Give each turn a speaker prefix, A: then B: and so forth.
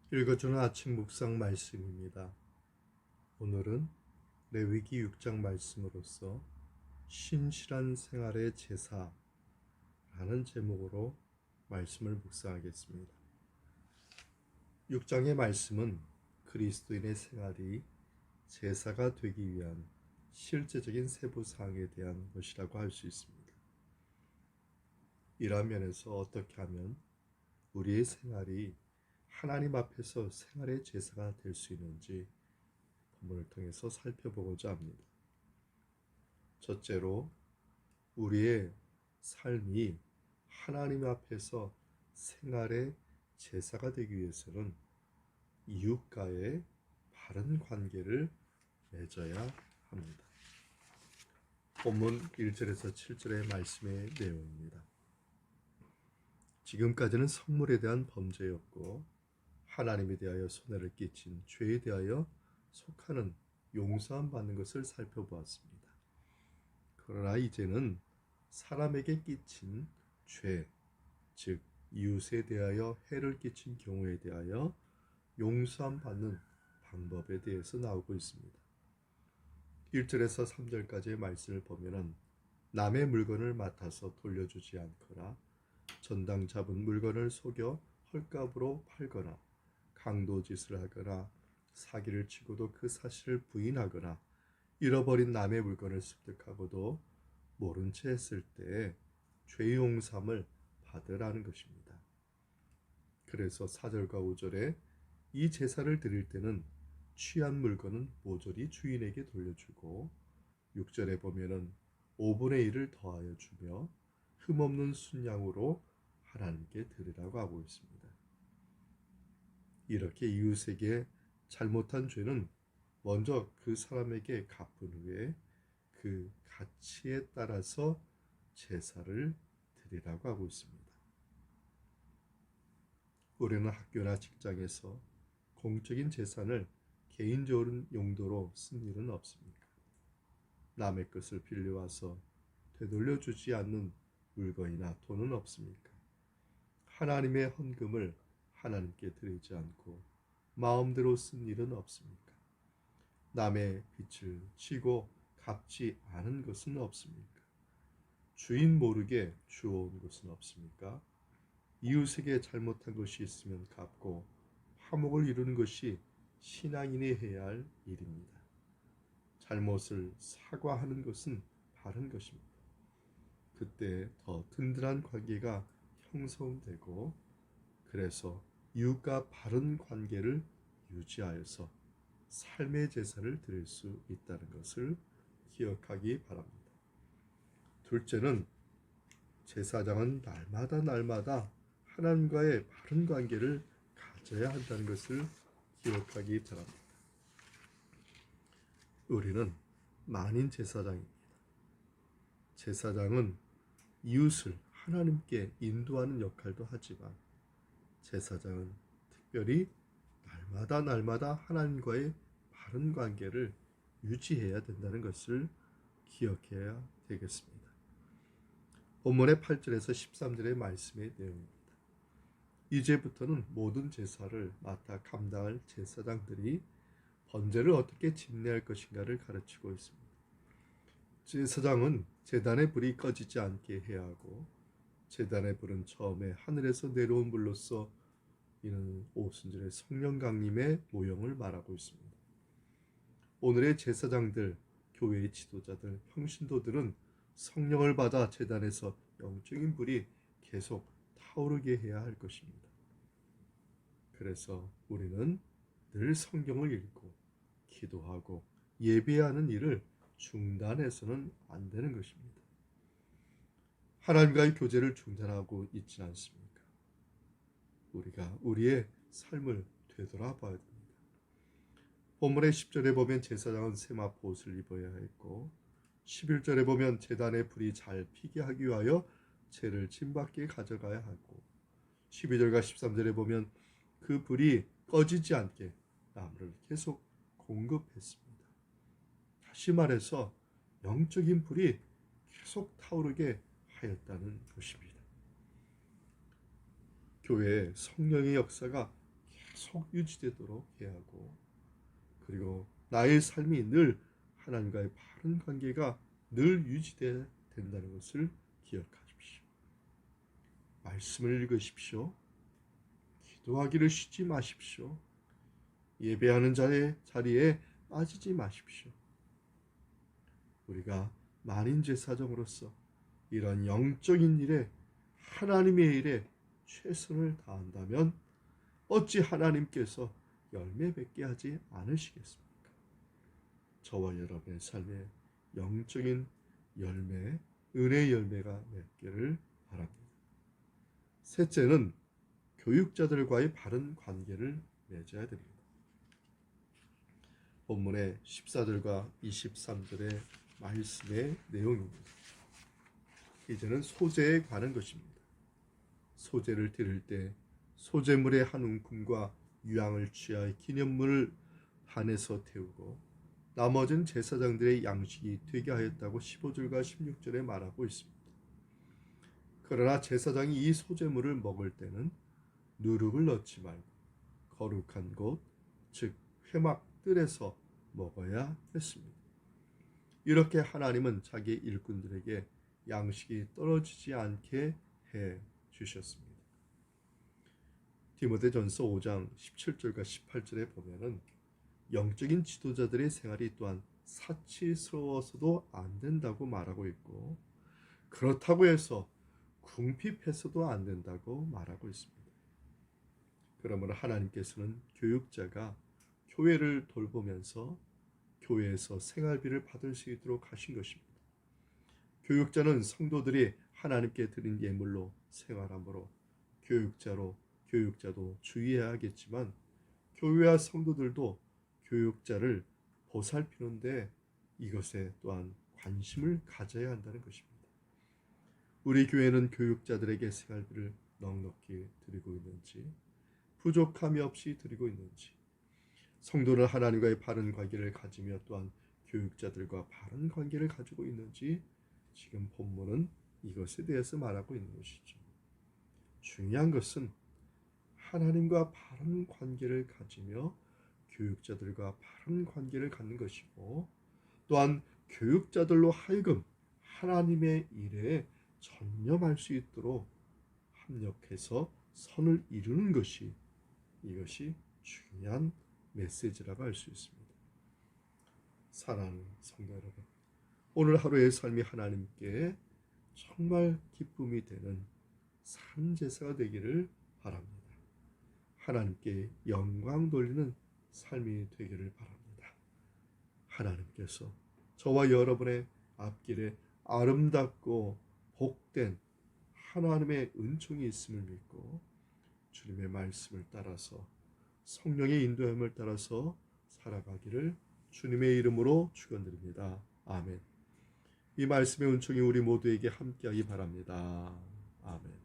A: 읽어주는 아침 묵상 말씀입니다. 오늘은 레위기 6장 말씀으로서 신실한 생활의 제사라는 제목으로 말씀을 묵상하겠습니다. 6장의 말씀은 그리스도인의 생활이 제사가 되기 위한 실제적인 세부사항에 대한 것이라고 할 수 있습니다. 이러한 면에서 어떻게 하면 우리의 생활이 하나님 앞에서 생활의 제사가 될 수 있는지 본문을 통해서 살펴보고자 합니다. 첫째로 우리의 삶이 하나님 앞에서 생활의 제사가 되기 위해서는 이웃과의 바른 관계를 맺어야 합니다. 본문 1절에서 7절의 말씀의 내용입니다. 지금까지는 성물에 대한 범죄였고 하나님에 대하여 손해를 끼친 죄에 대하여 속하는 용서함 받는 것을 살펴보았습니다. 그러나 이제는 사람에게 끼친 죄, 즉 이웃에 대하여 해를 끼친 경우에 대하여 용서함 받는 방법에 대해서 나오고 있습니다. 1절에서 3절까지의 말씀을 보면 남의 물건을 맡아서 돌려주지 않거나 전당 잡은 물건을 속여 헐값으로 팔거나 강도짓을 하거나 사기를 치고도 그 사실을 부인하거나 잃어버린 남의 물건을 습득하고도 모른 채 했을 때 죄 용서함을 받으라는 것입니다. 그래서 4절과 5절에 이 제사를 드릴 때는 취한 물건은 모조리 주인에게 돌려주고 6절에 보면은 5분의 1을 더하여 주며 흠없는 순양으로 하나님께 드리라고 하고 있습니다. 이렇게 이웃에게 잘못한 죄는 먼저 그 사람에게 갚은 후에 그 가치에 따라서 제사를 드리라고 하고 있습니다. 우리는 학교나 직장에서 공적인 재산을 개인적인 용도로 쓴 일은 없습니까? 남의 것을 빌려와서 되돌려주지 않는 물건이나 돈은 없습니까? 하나님의 헌금을 하나님께 드리지 않고 마음대로 쓴 일은 없습니까? 남의 빚을 지고 갚지 않은 것은 없습니까? 주인 모르게 주워온 것은 없습니까? 이웃에게 잘못한 것이 있으면 갚고 화목을 이루는 것이 신앙인이 해야 할 일입니다. 잘못을 사과하는 것은 바른 것입니다. 그때 더 든든한 관계가 형성되고 그래서 이웃과 바른 관계를 유지하여서 삶의 제사를 드릴 수 있다는 것을 기억하기 바랍니다. 둘째는 제사장은 날마다 하나님과의 바른 관계를 가져야 한다는 것을 기억하기 바랍니다. 우리는 만인 제사장입니다. 제사장은 이웃을 하나님께 인도하는 역할도 하지만 제사장은 특별히 날마다 하나님과의 바른 관계를 유지해야 된다는 것을 기억해야 되겠습니다. 본문의 8절에서 13절의 말씀의 내용입니다. 이제부터는 모든 제사를 맡아 감당할 제사장들이 번제를 어떻게 집례할 것인가를 가르치고 있습니다. 제사장은 제단의 불이 꺼지지 않게 해야 하고 제단의 불은 처음에 하늘에서 내려온 불로서 이는 오순절의 성령 강림의 모형을 말하고 있습니다. 오늘의 제사장들, 교회의 지도자들, 평신도들은 성령을 받아 제단에서 영적인 불이 계속 타오르게 해야 할 것입니다. 그래서 우리는 늘 성경을 읽고 기도하고 예배하는 일을 중단해서는 안 되는 것입니다. 하나님과의 교제를 중단하고 있지 않습니까? 우리가 우리의 삶을 되돌아봐야 됩니다. 본문의 10절에 보면 제사장은 세마포 옷을 입어야 했고 11절에 보면 제단의 불이 잘 피게 하기 위하여 재를 진밖에 가져가야 하고 12절과 13절에 보면 그 불이 꺼지지 않게 나무를 계속 공급했습니다. 다시 말해서 영적인 불이 계속 타오르게 하였다는 것입니다. 교회의 성령의 역사가 계속 유지되도록 해야 하고, 그리고 나의 삶이 늘 하나님과의 바른 관계가 늘 유지돼야 된다는 것을 기억하십시오. 말씀을 읽으십시오. 기도하기를 쉬지 마십시오. 예배하는 자리에 빠지지 마십시오. 우리가 만인 제사장으로서 이런 영적인 일에, 하나님의 일에 최선을 다한다면 어찌 하나님께서 열매 맺게 하지 않으시겠습니까? 저와 여러분의 삶에 영적인 열매, 은혜의 열매가 맺기를 바랍니다. 셋째는 교육자들과의 바른 관계를 맺어야 됩니다. 본문의 14절과 23절의 말씀의 내용입니다. 이제는 소재에 관한 것입니다. 소재를 드릴 때 소재물의 한 움큼과 유향을 취하여 기념물을 반에서 태우고 나머지는 제사장들의 양식이 되게 하였다고 15절과 16절에 말하고 있습니다. 그러나 제사장이 이 소재물을 먹을 때는 누룩을 넣지 말고 거룩한 곳, 즉 회막 뜰에서 먹어야 했습니다. 이렇게 하나님은 자기 일꾼들에게 양식이 떨어지지 않게 해 주셨습니다. 디모데전서 5장 17절과 18절에 보면은 영적인 지도자들의 생활이 또한 사치스러워서도 안 된다고 말하고 있고, 그렇다고 해서 궁핍해서도 안 된다고 말하고 있습니다. 그러므로 하나님께서는 교육자가 교회를 돌보면서 교회에서 생활비를 받을 수 있도록 하신 것입니다. 교육자는 성도들이 하나님께 드린 예물로 생활하므로 교육자도 주의해야겠지만, 교회와 성도들도 교육자를 보살피는데 이것에 또한 관심을 가져야 한다는 것입니다. 우리 교회는 교육자들에게 생활비를 넉넉히 드리고 있는지, 부족함이 없이 드리고 있는지, 성도는 하나님과의 바른 관계를 가지며 또한 교육자들과 바른 관계를 가지고 있는지, 지금 본문은 이것에 대해서 말하고 있는 것이죠. 중요한 것은 하나님과 바른 관계를 가지며 교육자들과 바른 관계를 갖는 것이고, 또한 교육자들로 하여금 하나님의 일에 전념할 수 있도록 합력해서 선을 이루는 것이, 이것이 중요한 메시지라고 할 수 있습니다. 사랑하는 성도 여러분, 오늘 하루의 삶이 하나님께 정말 기쁨이 되는 산 제사가 되기를 바랍니다. 하나님께 영광 돌리는 삶이 되기를 바랍니다. 하나님께서 저와 여러분의 앞길에 아름답고 복된 하나님의 은총이 있음을 믿고 주님의 말씀을 따라서, 성령의 인도함을 따라서 살아가기를 주님의 이름으로 축원드립니다. 아멘. 이 말씀의 은총이 우리 모두에게 함께하기 바랍니다. 아멘.